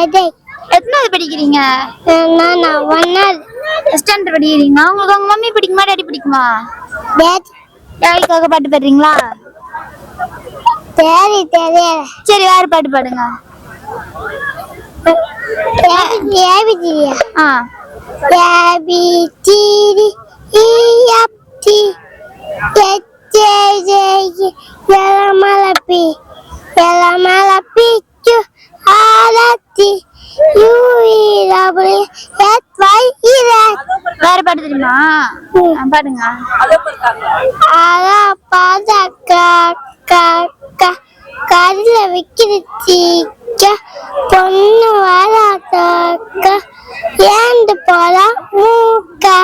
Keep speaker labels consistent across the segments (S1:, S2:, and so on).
S1: எத்தனாவது படிக்கிறீங்க?
S2: நான் ஒன்னாவது
S1: ஸ்டாண்டர்ட் படிக்கிறீங்க. உங்களுக்கு உங்க மம்மி பிடிக்குமா டாடி பிடிக்குமா? டாடிக்காக பாட்டு பாடுறீங்களா?
S2: தெரியல.
S1: சரி வேற பாட்டு பாடுங்க. ஆ வேற பாட்டு தெரியுமா? பாடுங்க.
S2: கடையில விக்கிருச்சு பொண்ணு வராக்க ஏந்து போறா மூக்கா.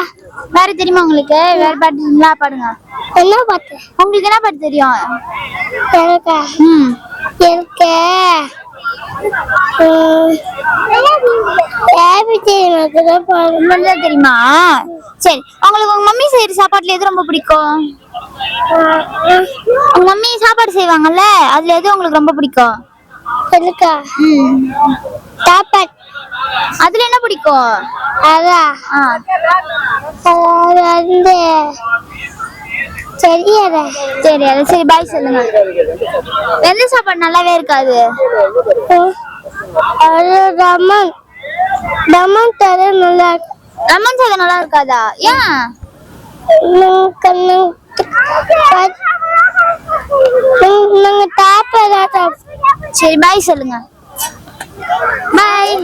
S1: வேற தெரியுமா உங்களுக்கு? வேற பாட்டு தெரியுங்களா? பாடுங்க.
S2: என்ன பாட்டு?
S1: உங்களுக்கு என்ன பாட்டு தெரியும்?
S2: எனக்கு
S1: தெரியுமா? சரி உங்களுக்கு உங்க மம்மி செய்யற சாப்பாட்டுல எது ரொம்ப பிடிக்கும்? உங்க மம்மி சாப்பாடு செய்வாங்கல்ல, அதுல எது உங்களுக்கு ரொம்ப பிடிக்கும்?
S2: சாப்பாடு.
S1: அதுல என்ன பிடிக்கும்?
S2: அதான் சரி
S1: சரி பாய் சொல்லுங்க. எந்த சாப்பாடு நல்லாவே இருக்காது?
S2: லெமன் தர நல்லா
S1: லெமன் சாதம் நல்லா இருக்காதா? ஏன்? சரி பாய் சொல்லுங்க. பாய்.